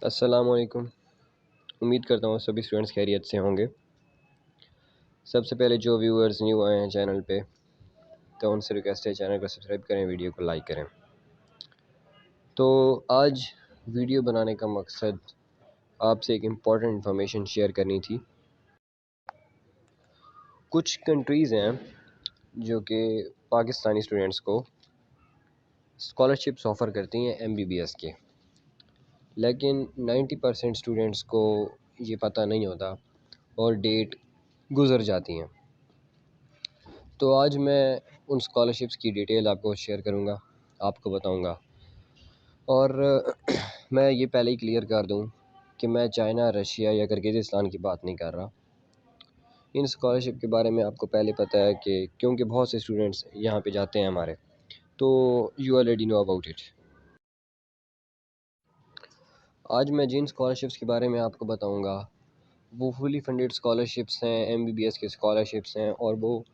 अस्सलाम वालेकुम। उम्मीद करता हूँ सभी स्टूडेंट्स खैरियत से होंगे। सबसे पहले जो व्यूअर्स न्यू आए हैं चैनल पे तो उनसे रिक्वेस्ट है चैनल को सब्सक्राइब करें, वीडियो को लाइक करें। तो आज वीडियो बनाने का मकसद आपसे एक इम्पॉर्टेंट इन्फॉर्मेशन शेयर करनी थी। कुछ कंट्रीज़ हैं जो कि पाकिस्तानी स्टूडेंट्स को स्कॉलरशिप्स ऑफ़र करती हैं MBBS के, लेकिन 90% स्टूडेंट्स को ये पता नहीं होता और डेट गुज़र जाती हैं। तो आज मैं उन स्कॉलरशिप्स की डिटेल आपको शेयर करूंगा, आपको बताऊंगा। और मैं ये पहले ही क्लियर कर दूं कि मैं चाइना, रशिया या किर्गिज़स्तान की बात नहीं कर रहा। इन स्कॉलरशिप के बारे में आपको पहले पता है कि क्योंकि बहुत से स्टूडेंट्स यहाँ पे जाते हैं हमारे, तो you already know about it. आज मैं जिन स्कॉलरशिप्स के बारे में आपको बताऊँगा वो फुली फंडेड स्कॉलरशिप्स हैं, MBBS के स्कॉलरशिप्स हैं, और वो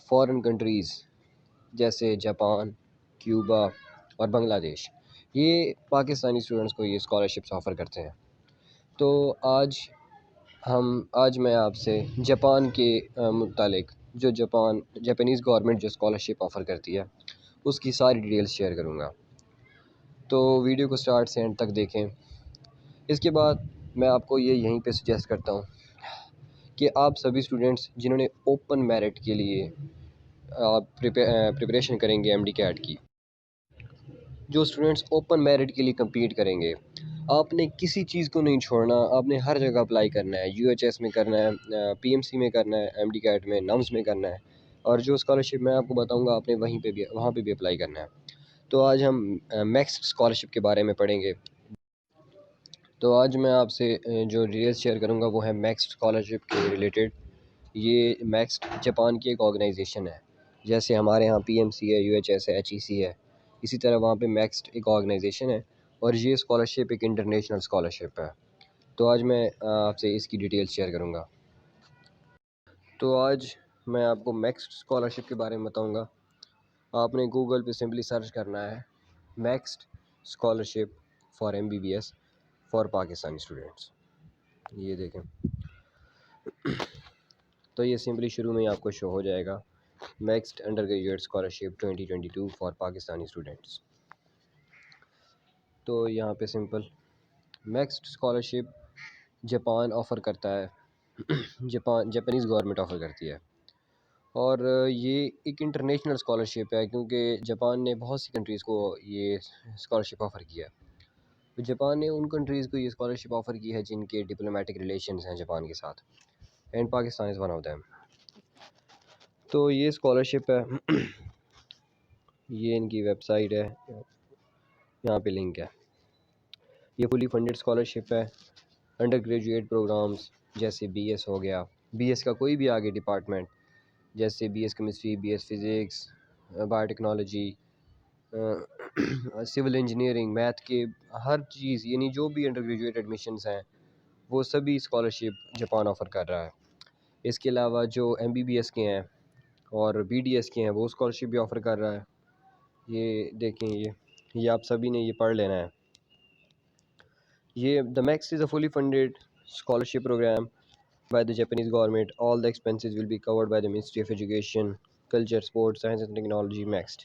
फ़ॉरेन कंट्रीज़ जैसे जापान, क्यूबा और बांग्लादेश, ये पाकिस्तानी स्टूडेंट्स को ये स्कॉलरशिप्स ऑफ़र करते हैं। तो आज मैं आपसे जापान के मुतालिक जो जापानीज़ गवर्नमेंट जो स्कॉलरशिप ऑफ़र करती है उसकी सारी डिटेल्स शेयर करूँगा। तो वीडियो को स्टार्ट से एंड तक देखें। इसके बाद मैं आपको ये यहीं पे सजेस्ट करता हूँ कि आप सभी स्टूडेंट्स जिन्होंने ओपन मेरिट के लिए प्रिपरेशन करेंगे MD कैट की, जो स्टूडेंट्स ओपन मेरिट के लिए कम्पीट करेंगे, आपने किसी चीज़ को नहीं छोड़ना। आपने हर जगह अप्लाई करना है, UHS में करना है, PMC में करना है, MD कैट में, नम्स में करना है, और जो स्कॉलरशिप मैं आपको बताऊंगा आपने वहाँ पे भी अप्लाई करना है। तो आज हम मैक्स स्कॉलरशिप के बारे में पढ़ेंगे। तो आज मैं आपसे जो डिटेल्स शेयर करूँगा वो है मैक्स स्कॉलरशिप के रिलेटेड। ये मैक्स जापान की एक ऑर्गेनाइजेशन है, जैसे हमारे यहाँ PMC है, UHS है, HEC है, इसी तरह वहाँ पे मैक्स एक ऑर्गेनाइजेशन है, और ये स्कॉलरशिप एक इंटरनेशनल स्कॉलरशिप है। तो आज मैं आपसे इसकी डिटेल्स शेयर करूँगा। तो आज मैं आपको मैक्स स्कॉलरशिप के बारे में बताऊँगा। आपने गूगल पे सिंपली सर्च करना है max scholarship for MBBS for Pakistani students. ये देखें, तो ये सिंपली शुरू में ही आपको शो हो जाएगा, max under graduate scholarship 2022 for Pakistani students. तो यहाँ पे simple max scholarship Japan offer करता है जापानीज़ गवर्नमेंट ऑफ़र करती है, और ये एक इंटरनेशनल स्कॉलरशिप है क्योंकि जापान ने बहुत सी कंट्रीज़ को ये स्कॉलरशिप ऑफ़र किया है। तो जापान ने उन कंट्रीज़ को ये स्कॉलरशिप ऑफ़र की है जिनके डिप्लोमेटिक रिलेशंस हैं जापान के साथ, and Pakistan is one of them. तो ये स्कॉलरशिप है ये इनकी वेबसाइट है, यहाँ पे लिंक है। ये फुली फंडेड स्कॉलरशिप है। अंडर ग्रेजुएट प्रोग्राम्स जैसे BS हो गया, BS का कोई भी आगे डिपार्टमेंट जैसे BS chemistry, BS physics, biotechnology, civil engineering, math के हर चीज़, यानी जो भी अंडर ग्रेजुएट एडमिशन्स हैं वो सभी स्कॉलरशिप जापान ऑफ़र कर रहा है। इसके अलावा जो MBBS के हैं और BDS के हैं वो स्कॉलरशिप भी ऑफ़र कर रहा है। ये देखें, ये आप सभी ने ये पढ़ लेना है। ये the max is a fully funded scholarship program by the Japanese government. All the expenses will be covered by the Ministry of Education, Culture, Sports, Science and Technology, MEXT.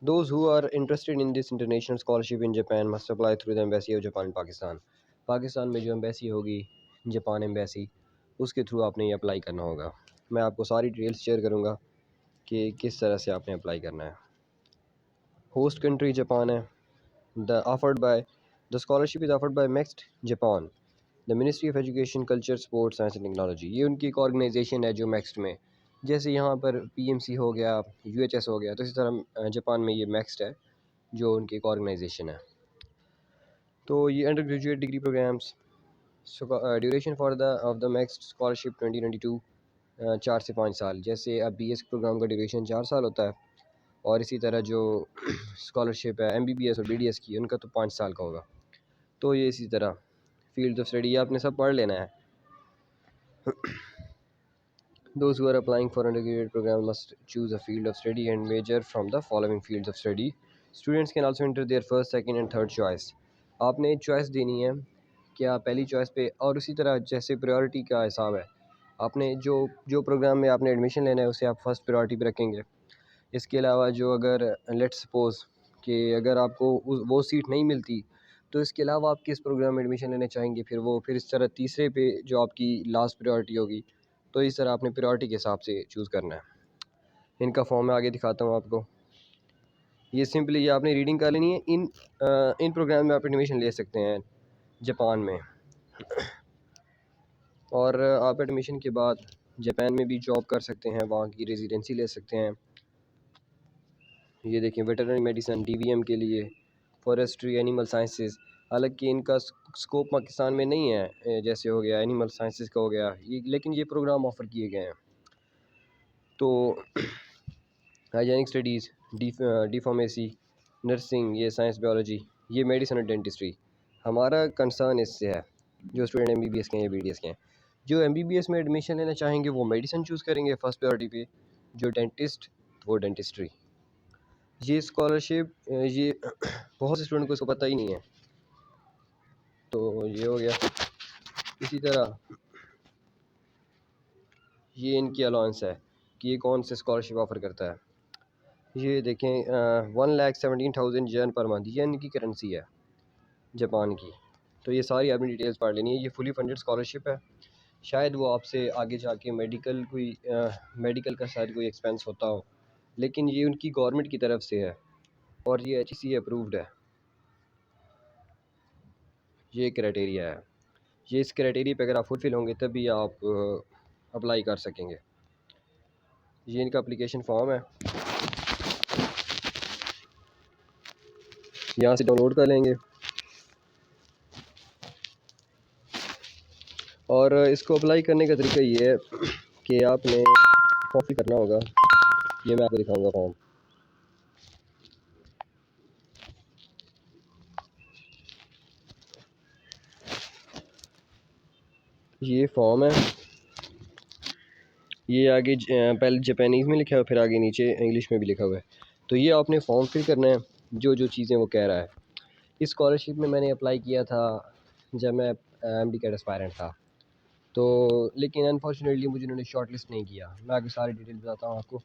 Those who are interested in this international scholarship in Japan must apply through the Embassy of Japan in Pakistan. Pakistan में जो embassy होगी, Japan embassy, उसके through आपने ये apply करना होगा। मैं आपको सारी डिटेल्स शेयर करूँगा कि किस तरह से आपने अप्लाई करना है। होस्ट कंट्री जापान है। The scholarship is offered by MEXT Japan, the ministry of education, culture, sports, science and technology. ये उनकी एक ऑर्गेनाइजेशन है जो मैक्स्ट में, जैसे यहाँ पर PMC हो गया, UHS हो गया, तो इसी तरह जापान में ये मैक्स्ट है जो उनकी एक ऑर्गेनाइजेशन है। तो ये undergraduate degree programs, duration for the of the MEXT scholarship 2022 4 से 5 साल। जैसे अब BS प्रोग्राम का ड्यूरेशन 4 साल होता है, और इसी तरह जो स्कॉलरशिप है MBBS और BDS की, उनका तो 5 साल का होगा। तो ये इसी तरह फील्ड ऑफ स्टडी आपने सब पढ़ लेना है। Those who are applying for undergraduate program must choose a field of study and major from the following fields of study. Students can also enter their first, second and third choice. आपने choice देनी है कि आप पहली choice पे, और उसी तरह जैसे प्रायोरिटी का हिसाब है, आपने जो जो प्रोग्राम में आपने एडमिशन लेना है उसे आप फर्स्ट प्रायोरिटी पे रखेंगे। इसके अलावा जो अगर लेट्स सपोज़ कि अगर आपको वो सीट नहीं मिलती, तो इसके अलावा आप किस प्रोग्राम में एडमिशन लेना चाहेंगे, फिर इस तरह तीसरे पे जो आपकी लास्ट प्रायोरिटी होगी, तो इस तरह आपने प्रायोरिटी के हिसाब से चूज़ करना है। इनका फॉर्म मैं आगे दिखाता हूँ आपको। ये सिंपली ये आपने रीडिंग कर लेनी है। इन प्रोग्राम में आप एडमिशन ले सकते हैं जापान में, और आप एडमिशन के बाद जापान में भी जॉब कर सकते हैं, वहाँ की रेजिडेंसी ले सकते हैं। ये देखें, वेटरनरी मेडिसिन डीवीएम के लिए, फॉरेस्ट्री, एनिमल साइंसेस। हालांकि इनका स्कोप पाकिस्तान में नहीं है, जैसे हो गया एनिमल साइंसेस का हो गया ये, लेकिन ये प्रोग्राम ऑफ़र किए गए हैं। तो hygienic studies, D pharmacy, nursing, ये साइंस बायोलॉजी, ये मेडिसिन और डेंटिस्ट्री। हमारा कंसर्न इससे है जो स्टूडेंट एमबीबीएस के हैं या बीडीएस के हैं। जो एमबीबीएस में एडमिशन लेना चाहेंगे वो मेडिसिन चूज़ करेंगे फर्स्ट प्रायोरिटी पे, जो डेंटिस्ट वो डेंटिस्ट्री। ये स्कॉलरशिप ये बहुत से स्टूडेंट को इसको पता ही नहीं है। तो ये हो गया। इसी तरह ये इनकी अलाउंस है कि ये कौन से स्कॉलरशिप ऑफ़र करता है। ये देखें, 1,17,000 यन पर मंथ, ये इनकी करेंसी है जापान की। तो ये सारी आपने डिटेल्स पढ़ लेनी है। ये फुली फंडेड स्कॉलरशिप है। शायद वो आपसे आगे जाके मेडिकल का शायद कोई एक्सपेंस होता हो, लेकिन ये उनकी गवर्नमेंट की तरफ से है और ये HEC अप्रूव्ड है। ये क्राइटेरिया है। ये इस क्राइटेरिया पे अगर आप फुलफिल होंगे तभी आप अप्लाई कर सकेंगे। ये इनका एप्लीकेशन फॉर्म है, यहाँ से डाउनलोड कर लेंगे और इसको अप्लाई करने का तरीका ये है कि आपने फॉर्म फिल करना होगा। ये मैं आपको दिखाऊंगा फॉर्म। ये फॉर्म है, ये आगे पहले जापानीज़ में लिखा है, फिर आगे नीचे इंग्लिश में भी लिखा हुआ है। तो ये आपने फॉर्म फिल करना है, जो जो चीज़ें वो कह रहा है। इस स्कॉलरशिप में मैंने अप्लाई किया था जब मैं MD कैट एस्पायरेंट था, तो लेकिन अनफॉर्चुनेटली मुझे उन्होंने शॉर्ट लिस्ट नहीं किया। मैं आगे सारी डिटेल बताता हूँ आपको।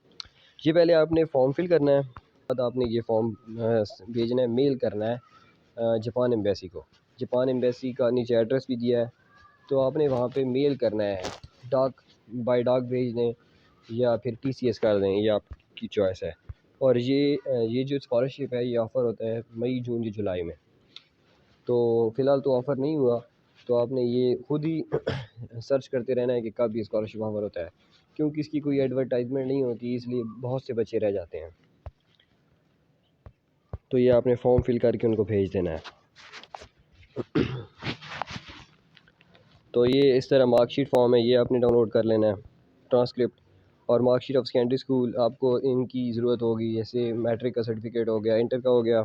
ये पहले आपने फॉर्म फिल करना है, बाद आपने ये फॉर्म भेजना है, मेल करना है जापान एम्बेसी को। जापान एम्बेसी का नीचे एड्रेस भी दिया है, तो आपने वहाँ पे मेल करना है। बाय डाक भेज दें या फिर TCS कर दें, ये आपकी चॉइस है। और ये जो स्कॉलरशिप है ये ऑफ़र होता है मई, जून या जुलाई में। तो फ़िलहाल तो ऑफ़र नहीं हुआ, तो आपने ये खुद ही सर्च करते रहना है कि कब ये स्कॉलरशिप ऑफ़र होता है, क्योंकि इसकी कोई एडवर्टाइजमेंट नहीं होती, इसलिए बहुत से बच्चे रह जाते हैं। तो ये आपने फॉर्म फिल करके उनको भेज देना है। तो ये इस तरह मार्कशीट फॉर्म है, ये आपने डाउनलोड कर लेना है। ट्रांसक्रिप्ट और मार्कशीट ऑफ सेकेंडरी स्कूल आपको इनकी ज़रूरत होगी, जैसे मैट्रिक का सर्टिफिकेट हो गया, इंटर का हो गया,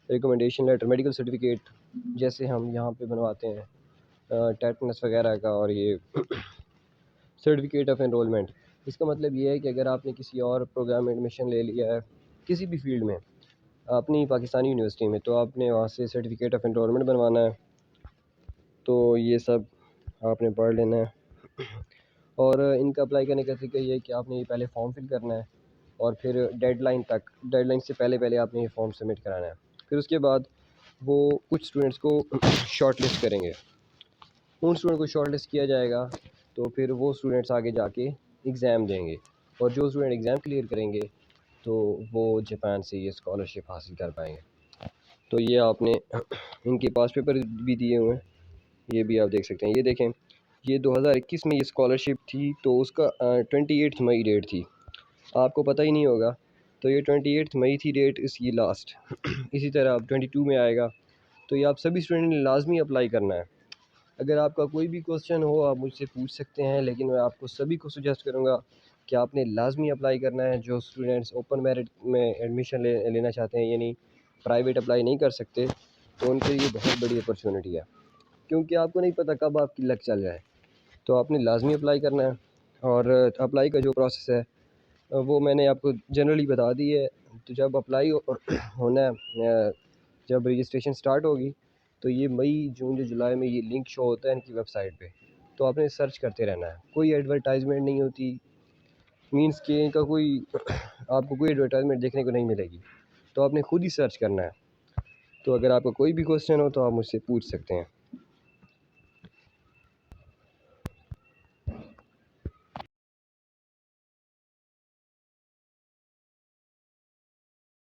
रिकमेंडेशन लेटर, मेडिकल सर्टिफिकेट जैसे हम यहाँ पे बनवाते हैं, टेटनस वगैरह का, और ये सर्टिफिकेट ऑफ एनरोलमेंट। इसका मतलब ये है कि अगर आपने किसी और प्रोग्राम में एडमिशन ले लिया है किसी भी फील्ड में अपनी पाकिस्तानी यूनिवर्सिटी में, तो आपने वहाँ से सर्टिफिकेट ऑफ एनरोलमेंट बनवाना है। तो ये सब आपने पढ़ लेना है। और इनका अप्लाई करने का तरीका ये है कि आपने ये पहले फॉर्म फिल करना है और फिर डेडलाइन से पहले पहले आपने ये फॉर्म सबमिट कराना है। फिर उसके बाद वो कुछ स्टूडेंट्स को शॉर्ट लिस्ट करेंगे। उन स्टूडेंट को शॉर्ट लिस्ट किया जाएगा, तो फिर वो स्टूडेंट्स आगे जाके एग्ज़ाम देंगे, और जो स्टूडेंट एग्ज़ाम क्लियर करेंगे तो वो जापान से ये स्कॉलरशिप हासिल कर पाएंगे। तो ये आपने इनके पास पेपर भी दिए हुए हैं, ये भी आप देख सकते हैं। ये देखें, ये 2021 में ये स्कॉलरशिप थी, तो उसका 28 मई डेट थी। आपको पता ही नहीं होगा, तो ये 28 मई थी डेट, इसकी लास्ट। इसी तरह अब 22 में आएगा, तो ये आप सभी स्टूडेंट ने लाजमी अप्लाई करना है। अगर आपका कोई भी क्वेश्चन हो आप मुझसे पूछ सकते हैं, लेकिन मैं आपको सभी को सजेस्ट करूँगा कि आपने लाजमी अप्लाई करना है। जो स्टूडेंट्स ओपन मेरिट में एडमिशन लेना चाहते हैं, यानी प्राइवेट अप्लाई नहीं कर सकते, तो उनके लिए बहुत बड़ी अपॉर्चुनिटी है, क्योंकि आपको नहीं पता कब आपकी लक चल जाए। तो आपने लाजमी अप्लाई करना है। और अप्लाई का जो प्रोसेस है वो मैंने आपको जनरली बता दी है। तो जब अप्लाई होना है, जब रजिस्ट्रेशन स्टार्ट होगी, तो ये मई जून जो जुलाई में ये लिंक शो होता है इनकी वेबसाइट पे, तो आपने सर्च करते रहना है। कोई एडवर्टाइजमेंट नहीं होती, मींस कि इनका कोई आपको कोई एडवर्टाइजमेंट देखने को नहीं मिलेगी, तो आपने खुद ही सर्च करना है। तो अगर आपका कोई भी क्वेश्चन हो तो आप मुझसे पूछ सकते हैं।